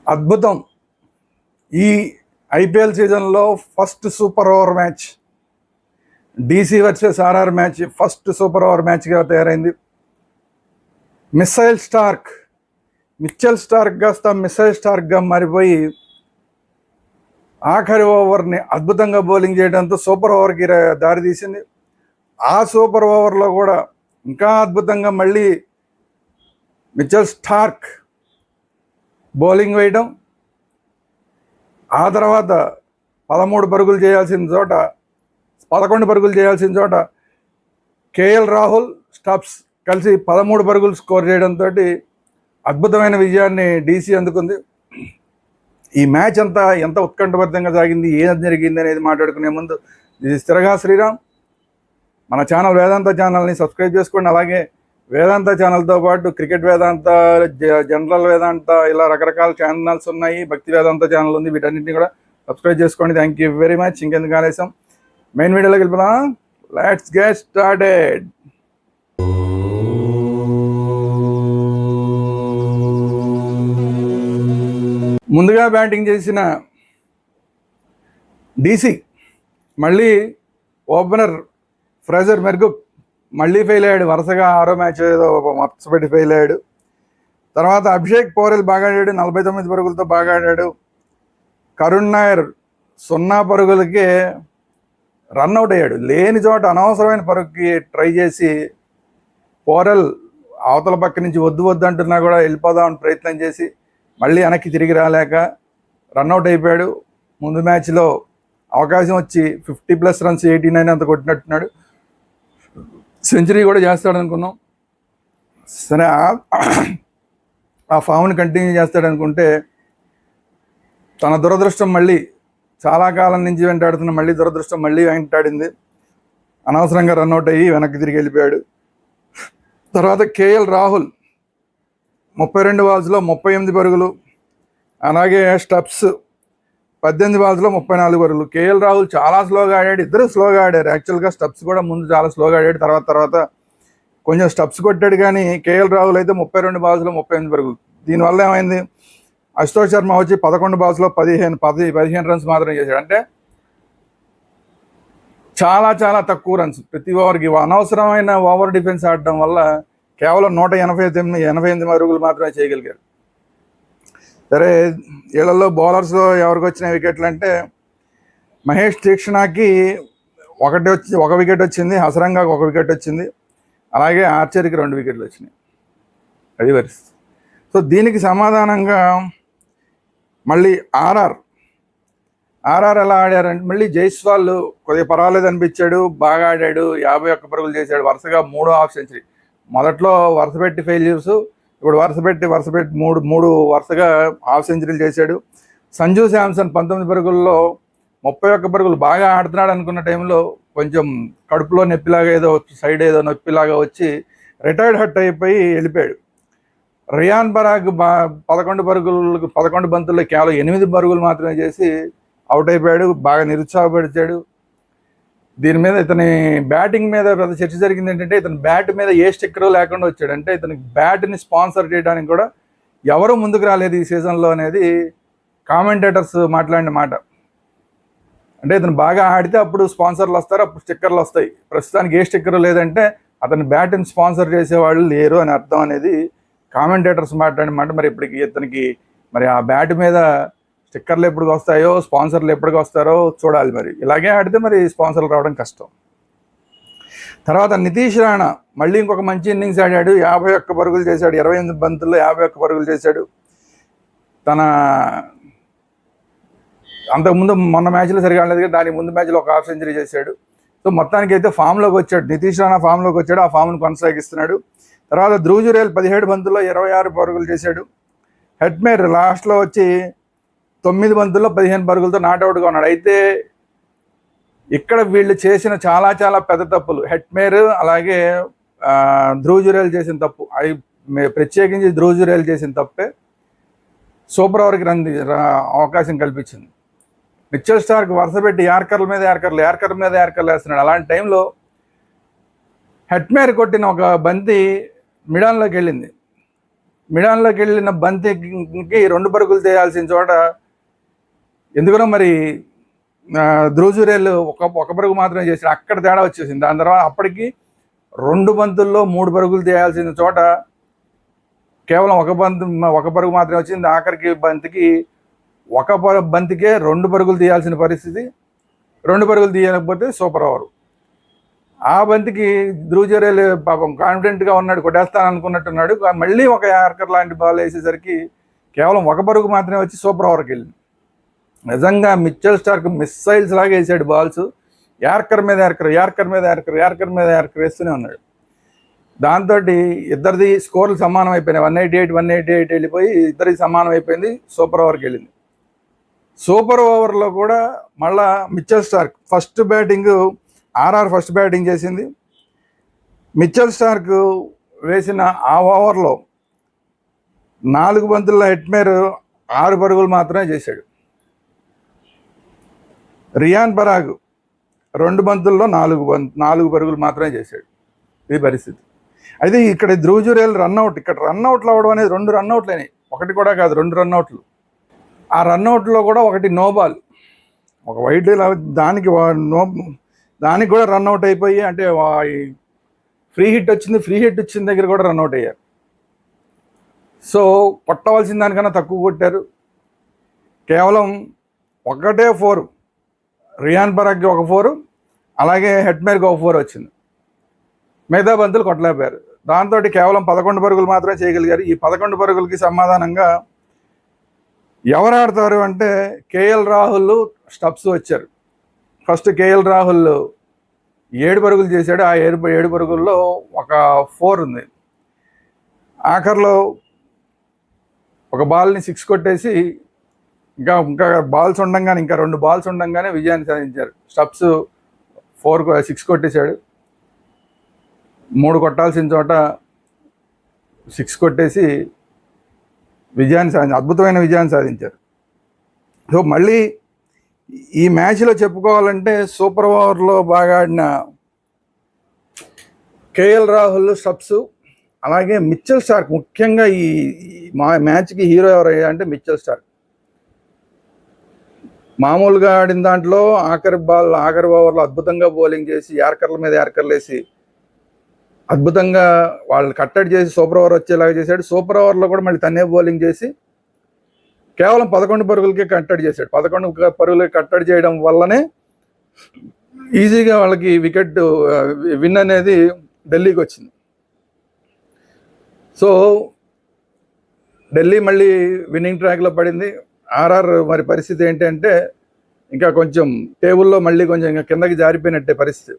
అద్భుతం. ఈ ఐపీఎల్ సీజన్లో first super over match DC versus RR match first super over మ్యాచ్గా తయారైంది. మిస్సైల్ స్టార్క్ మిచ్చెల్ స్టార్క్ కాస్త మిస్సైల్ స్టార్క్గా మారిపోయి ఆఖరి ఓవర్ని అద్భుతంగా బౌలింగ్ చేయడంతో సూపర్ ఓవర్కి దారితీసింది. ఆ సూపర్ ఓవర్లో కూడా ఇంకా అద్భుతంగా మళ్ళీ మిచ్చెల్ స్టార్క్ బౌలింగ్ వేయడం, ఆ తర్వాత 11 పరుగులు చేయాల్సిన చోట 11 పరుగులు చేయాల్సిన చోట కేఎల్ రాహుల్ స్టబ్స్ కలిసి 13 పరుగులు స్కోర్ చేయడంతో అద్భుతమైన విజయాన్ని డీసీ అందుకుంది. ఈ మ్యాచ్ అంతా ఎంత ఉత్కంఠభరితంగా సాగింది, ఏం జరిగింది అనేది మాట్లాడుకునే ముందు ఇది స్థిరగా శ్రీరామ్ మన ఛానల్ వేదాంత ఛానల్ని సబ్స్క్రైబ్ చేసుకోండి. అలాగే వేదాంత ఛానల్తో పాటు క్రికెట్ వేదాంత, జనరల్ వేదాంత, ఇలా రకరకాల ఛానల్స్ ఉన్నాయి. భక్తి వేదాంత ఛానల్ ఉంది. వీటన్నింటినీ కూడా సబ్స్క్రైబ్ చేసుకోండి. Thank you very much. ఇంకెందుకు ఆలస్యం, మెయిన్ వీడియోలోకి వెళ్ళిపోదాం. Let's get started. ముందుగా బ్యాటింగ్ చేసిన డీసీ మళ్ళీ ఓపెనర్ ఫ్రేజర్ మెర్గుక్ మళ్ళీ ఫెయిల్ అయ్యాడు. వరుసగా 6వ మ్యాచ్ ఏదో మర్చిపెట్టి ఫెయిల్ అయ్యాడు. తర్వాత అభిషేక్ పోరెల్ బాగా ఆడాడు, 49 పరుగులతో బాగా ఆడాడు. కరుణ్ నాయర్ 0 పరుగులకే రన్అట్ అయ్యాడు. లేని చోట అనవసరమైన పరుగుకి ట్రై చేసి పోరెల్ అవతల పక్క నుంచి వద్దు వద్దు అంటున్నా కూడా వెళ్ళిపోదామని ప్రయత్నం చేసి మళ్ళీ వెనక్కి తిరిగి రాలేక రన్అట్ అయిపోయాడు. ముందు మ్యాచ్లో అవకాశం వచ్చి 50+ రన్స్ 89 అంత కొట్టినట్టున్నాడు. సెంచరీ కూడా చేస్తాడనుకున్నాం. సరే, ఆ ఫామ్ని కంటిన్యూ చేస్తాడనుకుంటే తన దురదృష్టం మళ్ళీ చాలా కాలం నుంచి వెంటాడుతున్న దురదృష్టం మళ్ళీ వెంటాడింది. అనవసరంగా రన్అట్ అయ్యి వెనక్కి తిరిగి వెళ్ళిపోయాడు. తర్వాత కేఎల్ రాహుల్ 32 బాల్స్లో 38 పరుగులు, అలాగే స్టబ్స్ 18 బాల్స్లో 34 పరుగులు. కేఎల్ రాహుల్ చాలా స్లోగా ఆడాడు, ఇద్దరు స్లోగా ఆడారు. యాక్చువల్గా స్టబ్స్ కూడా ముందు చాలా స్లోగా ఆడాడు, తర్వాత కొంచెం స్టబ్స్ కొట్టాడు. కానీ కేఎల్ రాహుల్ అయితే 32 బాల్స్లో 38 పరుగులు. దీనివల్ల ఏమైంది, అశుతోష్ శర్మ వచ్చి 11 బాల్స్లో 15 రన్స్ మాత్రం చేశాడు. అంటే చాలా తక్కువ రన్స్ ప్రతి ఓవర్కి. అనవసరమైన ఓవర్ డిఫెన్స్ ఆడడం వల్ల కేవలం 188 పరుగులు మాత్రమే చేయగలిగారు. సరే, వీళ్ళల్లో బౌలర్స్లో ఎవరికి వచ్చిన వికెట్లు అంటే మహేష్ తీక్షణకి 1 వికెట్ వచ్చింది, హసరంగాకి 1 వికెట్ వచ్చింది, అలాగే ఆర్చర్కి 2 వికెట్లు వచ్చినాయి. అది పరిస్థితి. సో దీనికి సమాధానంగా మళ్ళీ ఆర్ఆర్ ఎలా ఆడారంటే మళ్ళీ జైస్వాల్ కొద్దిగా పర్వాలేదు అనిపించాడు, బాగా ఆడాడు, 51 పరుగులు చేశాడు. వరుసగా 3వ హాఫ్ సెంచరీ. మొదట్లో వరుసపెట్టి ఫెయిల్యూర్స్, ఇప్పుడు వరుసపెట్టి మూడు వరుసగా హాఫ్ సెంచరీలు చేశాడు. సంజు శాంసన్ 19 పరుగుల్లో 31 పరుగులు. బాగా ఆడుతున్నాడు అనుకున్న టైంలో కొంచెం కడుపులో నొప్పిలాగా సైడ్ ఏదో నొప్పిలాగా వచ్చి రిటైర్డ్ హట్ అయిపోయి వెళ్ళిపోయాడు. రియాన్ పరాగ్ 11 బంతుల్లో కేవలం 8 పరుగులు మాత్రమే చేసి అవుట్ అయిపోయాడు. బాగా నిరుత్సాహపరిచాడు. దీని మీద ఇతని బ్యాటింగ్ మీద పెద్ద చర్చ జరిగింది. ఏంటంటే ఇతని బ్యాట్ మీద ఏ స్టిక్కర్ లేకుండా వచ్చాడు. అంటే ఇతనికి బ్యాట్ని స్పాన్సర్ చేయడానికి కూడా ఎవరు ముందుకు రాలేదు ఈ సీజన్లో అనేది కామెంటేటర్స్ మాట్లాడిన మాట. అంటే ఇతను బాగా ఆడితే అప్పుడు స్పాన్సర్లు వస్తారు, అప్పుడు స్టిక్కర్లు వస్తాయి. ప్రస్తుతానికి ఏ స్టిక్కర్ లేదంటే అతని బ్యాట్ని స్పాన్సర్ చేసేవాళ్ళు లేరు అని అర్థం అనేది కామెంటేటర్స్ మాట్లాడిన మాట. మరి ఇప్పటికి ఇతనికి మరి ఆ బ్యాట్ మీద స్టిక్కర్లు ఎప్పటికి వస్తాయో, స్పాన్సర్లు ఎప్పటికి వస్తారో చూడాలి. మరి ఇలాగే ఆడితే మరి స్పాన్సర్లు రావడం కష్టం. తర్వాత నితీష్ రాణా మళ్ళీ ఇంకొక మంచి ఇన్నింగ్స్ ఆడాడు. 51 పరుగులు చేశాడు. 28 బంతుల్లో 51 పరుగులు చేశాడు. అంతకుముందు మొన్న మ్యాచ్లో సరిగా ఆడలేదు, దాని ముందు మ్యాచ్లో ఒక హాఫ్ సెంచరీ చేశాడు. సో మొత్తానికి అయితే ఫామ్లోకి వచ్చాడు. నితీష్ రాణా ఫామ్లోకి వచ్చాడు, ఆ ఫామ్ను కొనసాగిస్తున్నాడు. తర్వాత ధ్రువ్ జురేల్ 17 బంతుల్లో 26 పరుగులు చేశాడు. హెట్మేర్ లాస్ట్లో వచ్చి 9 బంతుల్లో 15 పరుగులతో నాట్అవుట్గా ఉన్నాడు. అయితే ఇక్కడ వీళ్ళు చేసిన చాలా పెద్ద తప్పులు, హెట్మేర్ అలాగే ధ్రువ్ జురేల్ చేసిన తప్పు, అవి ప్రత్యేకించి ధ్రువ్ జురేల్ చేసిన తప్పే సూపర్ ఓవర్కి అవకాశం కల్పించింది. మిచ్చెల్ స్టార్క్ వరుసపెట్టి యార్కర్ల మీద యార్కర్లు వేస్తున్నాడు. అలాంటి టైంలో హెట్మేర్ కొట్టిన ఒక బంతి మిడాన్లోకి వెళ్ళింది. మిడాన్లోకి వెళ్ళిన బంతికి 2 పరుగులు తీయాల్సిన చోట ఎందుకనో మరి ధ్రువ్ జురేల్ ఒక పరుగు మాత్రమే చేశాడు. అక్కడ తేడా వచ్చేసింది. దాని తర్వాత అప్పటికి 2 బంతుల్లో 3 పరుగులు తీయాల్సిన చోట కేవలం ఒక పరుగు మాత్రమే వచ్చింది. ఆఖరికి బంతికి బంతికే 2 పరుగులు తీయాల్సిన పరిస్థితి. 2 పరుగులు తీయకపోతే సూపర్ ఓవర్. ఆ బంతికి ధ్రువ్ జురేల్ పాపం కాన్ఫిడెంట్గా ఉన్నాడు, కొట్టేస్తాను అనుకున్నట్టున్నాడు. మళ్ళీ ఒక యార్కర్ లాంటి బాల్ వేసేసరికి కేవలం 1 పరుగు మాత్రమే వచ్చి సూపర్ ఓవర్కి వెళ్ళింది. నిజంగా మిచెల్ స్టార్క్ మిస్సైల్స్ లాగా వేసాడు బాల్స్. యార్కర్ మీద యార్కర్ వేస్తూనే ఉన్నాడు. దాంతో ఇద్దరిది స్కోర్లు సమానం అయిపోయినాయి. 188 వెళ్ళిపోయి ఇద్దరికి సమానం అయిపోయింది. సూపర్ ఓవర్కి వెళ్ళింది. సూపర్ ఓవర్లో కూడా మళ్ళా మిచెల్ స్టార్క్ ఫస్ట్ బ్యాటింగ్ చేసింది. మిచెల్ స్టార్క్ వేసిన ఆ ఓవర్లో 4 బంతుల్లో హెట్మేర్ 6 పరుగులు మాత్రమే చేశాడు. రియాన్ పరాగ్ 2 బంతుల్లో 4 పరుగులు మాత్రమే చేశాడు. ఇది పరిస్థితి. అయితే ఇక్కడ ధ్రువ్ జురేల్ రన్అట్, ఇక్కడ రన్అట్లు అవ్వడం అనేది 2 రన్అట్లు అయినాయి. ఒకటి కూడా కాదు, 2 రన్అట్లు. ఆ రన్అట్లో కూడా ఒకటి నో బాల్, ఒక వైడ్ దానికి కూడా రన్అట్ అయిపోయి, అంటే ఫ్రీ హిట్ వచ్చిన దగ్గర కూడా రన్అట్ అయ్యారు. సో కొట్టవలసిన దానికన్నా తక్కువ కొట్టారు. కేవలం ఒకటే 4, రియాన్ పరాగ్కి ఒక 4, అలాగే హెట్మేర్కి ఒక 4 వచ్చింది. మిగతా బంతులు కొట్టలేకపోయారు. దాంతో కేవలం 11 పరుగులు మాత్రమే చేయగలిగారు. ఈ 11 పరుగులకి సమాధానంగా ఎవరు ఆడతారు అంటే కేఎల్ రాహుల్, స్టబ్స్ వచ్చారు. ఫస్ట్ కేఎల్ రాహుల్ 7 పరుగులు చేశాడు. ఆ 7 పరుగుల్లో ఒక 4 ఉంది. ఆఖర్లో ఒక బాల్ని 6 కొట్టేసి ఇంకా బాల్స్ ఉండంగానే, ఇంకా 2 బాల్స్ ఉండంగానే విజయాన్ని సాధించారు. స్టబ్స్ 6 కొట్టేశాడు. 3 కొట్టాల్సిన చోట 6 కొట్టేసి అద్భుతమైన విజయాన్ని సాధించారు. సో మళ్ళీ ఈ మ్యాచ్లో చెప్పుకోవాలంటే సూపర్ ఓవర్లో బాగా ఆడిన కేఎల్ రాహుల్, స్టబ్స్, అలాగే మిచెల్ స్టార్క్. ముఖ్యంగా ఈ మ్యాచ్కి హీరో ఎవరయ్యా అంటే మిచెల్ స్టార్క్. మామూలుగా ఆడిన దాంట్లో ఆఖరి ఓవర్లో అద్భుతంగా బౌలింగ్ చేసి యార్కర్ల మీద యార్కర్లు వేసి అద్భుతంగా వాళ్ళు కట్టడి చేసి సూపర్ ఓవర్ వచ్చేలాగా చేశాడు. సూపర్ ఓవర్లో కూడా మళ్ళీ తన్నే బౌలింగ్ చేసి కేవలం 11 పరుగులకే కట్టడి చేశాడు. 11 పరుగులకి కట్టడి చేయడం వల్లనే ఈజీగా వాళ్ళకి విన్ అనేది ఢిల్లీకి వచ్చింది. సో ఢిల్లీ మళ్ళీ విన్నింగ్ ట్రాక్లో పడింది. ఆర్ఆర్ మరి పరిస్థితి ఏంటంటే ఇంకా కొంచెం టేబుల్లో మళ్ళీ కొంచెం ఇంకా కిందకి జారిపోయినట్టే పరిస్థితి.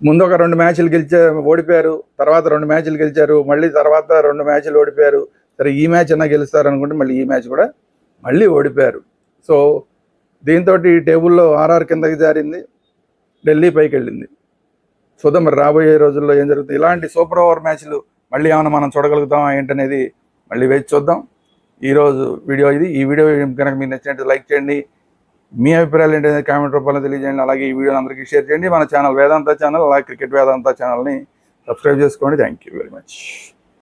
ముందు ఒక 2 మ్యాచ్లు ఓడిపోయారు, తర్వాత 2 మ్యాచ్లు గెలిచారు, మళ్ళీ తర్వాత 2 మ్యాచ్లు ఓడిపోయారు. సరే ఈ మ్యాచ్ అన్నా గెలుస్తారు అనుకుంటే మళ్ళీ ఈ మ్యాచ్ కూడా మళ్ళీ ఓడిపోయారు. సో దీంతో టేబుల్లో ఆర్ఆర్ కిందకి జారింది, ఢిల్లీ పైకి వెళ్ళింది. చూద్దాం మరి రాబోయే రోజుల్లో ఏం జరుగుతుంది. ఇలాంటి సూపర్ ఓవర్ మ్యాచ్లు మళ్ళీ ఏమైనా మనం చూడగలుగుతామా ఏంటనేది మళ్ళీ వేచి చూద్దాం. ఈరోజు వీడియో ఇది. ఈ వీడియో కనుక మీకు నచ్చినట్టు లైక్ చేయండి. మీ అభిప్రాయాలు ఏంటనేది కామెంట్ రూపంలో తెలియజేయండి. అలాగే ఈ వీడియోని అందరికీ షేర్ చేయండి. మన ఛానల్ వేదాంత ఛానల్, అలాగే క్రికెట్ వేదాంత ఛానల్ని సబ్స్క్రైబ్ చేసుకోండి. Thank you very much.